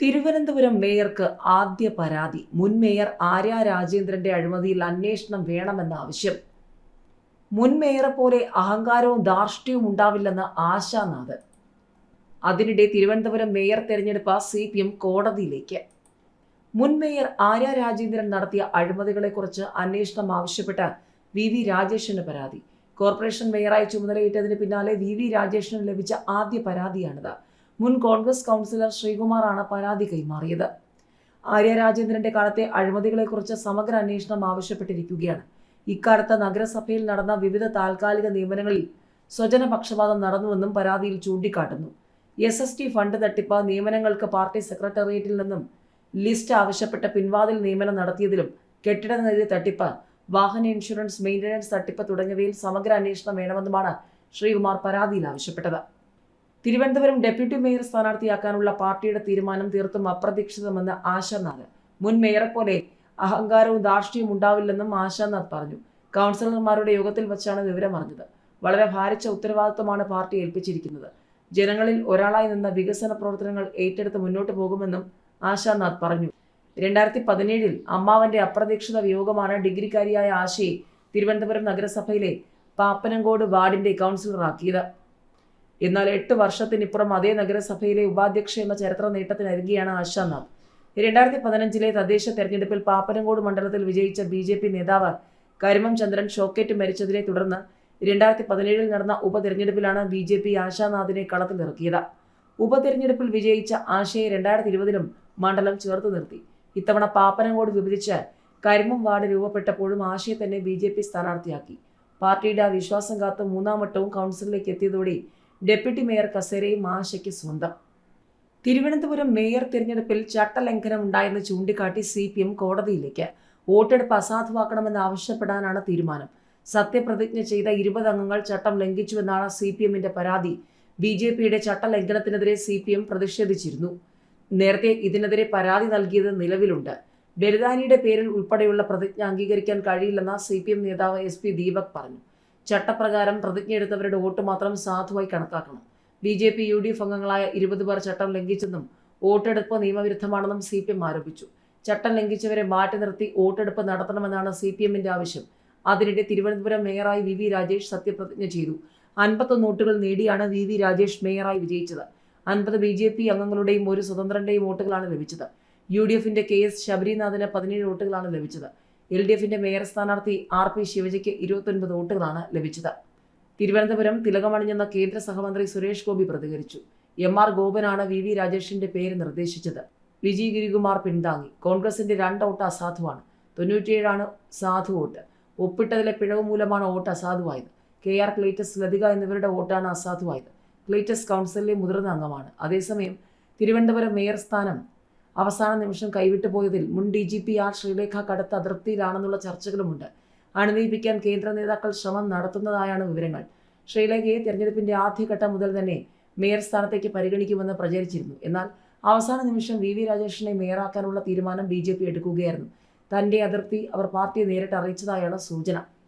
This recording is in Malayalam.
തിരുവനന്തപുരം മേയർക്ക് ആദ്യ പരാതി. മുൻ മേയർ ആര്യ രാജേന്ദ്രന്റെ അഴിമതിയിൽ അന്വേഷണം വേണമെന്ന ആവശ്യം. മുൻ മേയറെ പോലെ അഹങ്കാരവും ധാർഷ്ട്യവും ഉണ്ടാവില്ലെന്ന് ആശാനാഥ്. അതിനിടെ തിരുവനന്തപുരം മേയർ തെരഞ്ഞെടുപ്പ് CPM കോടതിയിലേക്ക്. മുൻ മേയർ ആര്യ രാജേന്ദ്രൻ നടത്തിയ അഴിമതികളെക്കുറിച്ച് അന്വേഷണം ആവശ്യപ്പെട്ട് VV രാജേഷിന് പരാതി. കോർപ്പറേഷൻ മേയറായി ചുമതലയേറ്റതിന് പിന്നാലെ VV രാജേഷിന് ലഭിച്ച ആദ്യ പരാതിയാണിത്. മുൻ കോൺഗ്രസ് കൗൺസിലർ ശ്രീകുമാറാണ് പരാതി കൈമാറിയത്. ആര്യ രാജേന്ദ്രന്റെ കാലത്തെ അഴിമതികളെക്കുറിച്ച് സമഗ്ര അന്വേഷണം ആവശ്യപ്പെട്ടിരിക്കുകയാണ്. ഇക്കാലത്ത് നഗരസഭയിൽ നടന്ന വിവിധ താൽക്കാലിക നിയമനങ്ങളിൽ സ്വജനപക്ഷപാതം നടന്നുവെന്നും പരാതിയിൽ ചൂണ്ടിക്കാട്ടുന്നു. SST ഫണ്ട് തട്ടിപ്പ്, നിയമനങ്ങൾക്ക് പാർട്ടി സെക്രട്ടേറിയറ്റിൽ നിന്നും ലിസ്റ്റ് ആവശ്യപ്പെട്ട് പിൻവാതിൽ നിയമനം നടത്തിയതിലും, കെട്ടിട നികുതി തട്ടിപ്പ്, വാഹന ഇൻഷുറൻസ് മെയിൻ്റനൻസ് തട്ടിപ്പ് തുടങ്ങിയവയിൽ സമഗ്ര അന്വേഷണം വേണമെന്നുമാണ് ശ്രീകുമാർ പരാതിയിൽ ആവശ്യപ്പെട്ടത്. തിരുവനന്തപുരം ഡെപ്യൂട്ടി മേയർ സ്ഥാനാർത്ഥിയാക്കാനുള്ള പാർട്ടിയുടെ തീരുമാനം തീർത്തും അപ്രതീക്ഷിതമെന്ന് ആശാനാഥ്. മുൻ മേയറെ പോലെ അഹങ്കാരവും ധാർഷ്ട്യവും ഉണ്ടാവില്ലെന്നും ആശാനാഥ് പറഞ്ഞു. കൗൺസിലർമാരുടെ യോഗത്തിൽ വച്ചാണ് വിവരം അറിഞ്ഞത്. വളരെ ഭാരിച്ച ഉത്തരവാദിത്വമാണ് പാർട്ടി ഏൽപ്പിച്ചിരിക്കുന്നത്. ജനങ്ങളിൽ ഒരാളായി നിന്ന് വികസന പ്രവർത്തനങ്ങൾ ഏറ്റെടുത്ത് മുന്നോട്ട് പോകുമെന്നും ആശാനാഥ് പറഞ്ഞു. 2017 അമ്മാവന്റെ അപ്രതീക്ഷിത വിയോഗമാണ് ഡിഗ്രിക്കാരിയായ ആശയെ തിരുവനന്തപുരം നഗരസഭയിലെ പാപ്പനംകോട് വാർഡിന്റെ കൗൺസിലറാക്കിയത്. എന്നാൽ 8 വർഷത്തിനിപ്പുറം അതേ നഗരസഭയിലെ ഉപാധ്യക്ഷ എന്ന ചരിത്ര നേട്ടത്തിനരികെയാണ് ആശാനാഥ്. 2015 തദ്ദേശ തെരഞ്ഞെടുപ്പിൽ പാപ്പനംകോട് മണ്ഡലത്തിൽ വിജയിച്ച BJP നേതാവ് കരിമം ചന്ദ്രൻ ഷോക്കേറ്റ് മരിച്ചതിനെ തുടർന്ന് 2017 നടന്ന ഉപതെരഞ്ഞെടുപ്പിലാണ് BJP ആശാനാഥിനെ കളത്തിലിറക്കിയത്. ഉപതെരഞ്ഞെടുപ്പിൽ വിജയിച്ച ആശയെ 2020 മണ്ഡലം ചേർത്ത് നിർത്തി. ഇത്തവണ പാപ്പനംകോട് വിഭജിച്ച് കരിമം വാർഡ് രൂപപ്പെട്ടപ്പോഴും ആശയെ തന്നെ BJP സ്ഥാനാർത്ഥിയാക്കി. പാർട്ടിയുടെ വിശ്വാസം കാത്ത് 3ാം വട്ടവും കൗൺസിലിലേക്ക് എത്തിയതോടെ ഡെപ്യൂട്ടി മേയർ കസേരയും ആശയ്ക്ക് സ്വന്തം. തിരുവനന്തപുരം മേയർ തിരഞ്ഞെടുപ്പിൽ ചട്ടലംഘനം ഉണ്ടായെന്ന് ചൂണ്ടിക്കാട്ടി CPM കോടതിയിലേക്ക്. വോട്ടെടുപ്പ് അസാധുവാക്കണമെന്ന് ആവശ്യപ്പെടാനാണ് തീരുമാനം. സത്യപ്രതിജ്ഞ ചെയ്ത 20 അംഗങ്ങൾ ചട്ടം ലംഘിച്ചുവെന്നാണ് CPMന്റെ പരാതി. BJPയുടെ ചട്ടലംഘനത്തിനെതിരെ CPM പ്രതിഷേധിച്ചിരുന്നു. നേരത്തെ ഇതിനെതിരെ പരാതി നൽകിയത് നിലവിലുണ്ട്. ബലിദാനിയുടെ പേരിൽ ഉൾപ്പെടെയുള്ള പ്രതിജ്ഞ അംഗീകരിക്കാൻ കഴിയില്ലെന്ന് CPM നേതാവ് SP ദീപക് പറഞ്ഞു. ചട്ടപ്രകാരം പ്രതിജ്ഞയെടുത്തവരുടെ വോട്ട് മാത്രം സാധുവായി കണക്കാക്കണം. BJP UDF അംഗങ്ങളായ 20 പേർ ചട്ടം ലംഘിച്ചെന്നും വോട്ടെടുപ്പ് നിയമവിരുദ്ധമാണെന്നും CPM ആരോപിച്ചു. ചട്ടം ലംഘിച്ചവരെ മാറ്റി നിർത്തി വോട്ടെടുപ്പ് നടത്തണമെന്നാണ് CPMന്റെ ആവശ്യം. അതിനിടെ തിരുവനന്തപുരം മേയറായി VV രാജേഷ് സത്യപ്രതിജ്ഞ ചെയ്തു. 51 വോട്ടുകൾ നേടിയാണ് VV രാജേഷ് മേയറായി വിജയിച്ചത്. 50 BJP അംഗങ്ങളുടെയും 1 സ്വതന്ത്രന്റെയും വോട്ടുകളാണ് ലഭിച്ചത്. UDFന്റെ KS ശബരിനാഥിന് 17 വോട്ടുകളാണ് ലഭിച്ചത്. LDFന്റെ മേയർ സ്ഥാനാർത്ഥി RP ശിവജിക്ക് 29 വോട്ടുകളാണ് ലഭിച്ചത്. തിരുവനന്തപുരം തിലകമണിഞ്ഞെന്ന കേന്ദ്ര സഹമന്ത്രി സുരേഷ് ഗോപി പ്രതികരിച്ചു. MR ഗോപനാണ് VV രാജേഷിന്റെ പേര് നിർദ്ദേശിച്ചത്. വിജയ് ഗിരികുമാർ പിന്താങ്ങി. കോൺഗ്രസിന്റെ 2 വോട്ട് അസാധുവാണ്. 97 സാധു വോട്ട്. ഒപ്പിട്ടതിലെ പിഴവ് മൂലമാണ് വോട്ട് അസാധുവായത്. KR ക്ലീറ്റസ്, ലതിക എന്നിവരുടെ വോട്ടാണ് അസാധുവായത്. ക്ലീറ്റസ് കൗൺസിലിലെ മുതിർന്ന അംഗമാണ്. അതേസമയം തിരുവനന്തപുരം മേയർ സ്ഥാനം അവസാന നിമിഷം കൈവിട്ടു പോയതിൽ മുൻ DGP R ശ്രീലേഖ കടുത്ത അതൃപ്തിയിലാണെന്നുള്ള ചർച്ചകളുമുണ്ട്. അണിനിരപ്പിക്കാൻ കേന്ദ്ര നേതാക്കൾ ശ്രമം നടത്തുന്നതായാണ് വിവരങ്ങൾ. ശ്രീലേഖയെ തെരഞ്ഞെടുപ്പിന്റെ ആദ്യഘട്ടം മുതൽ തന്നെ മേയർ സ്ഥാനത്തേക്ക് പരിഗണിക്കുമെന്ന് പ്രചരിച്ചിരുന്നു. എന്നാൽ അവസാന നിമിഷം VV രാജേഷിനെ മേയറാക്കാനുള്ള തീരുമാനം BJP എടുക്കുകയായിരുന്നു. തന്റെ അതൃപ്തി അവർ പാർട്ടിയെ നേരിട്ട് അറിയിച്ചതായാണ് സൂചന.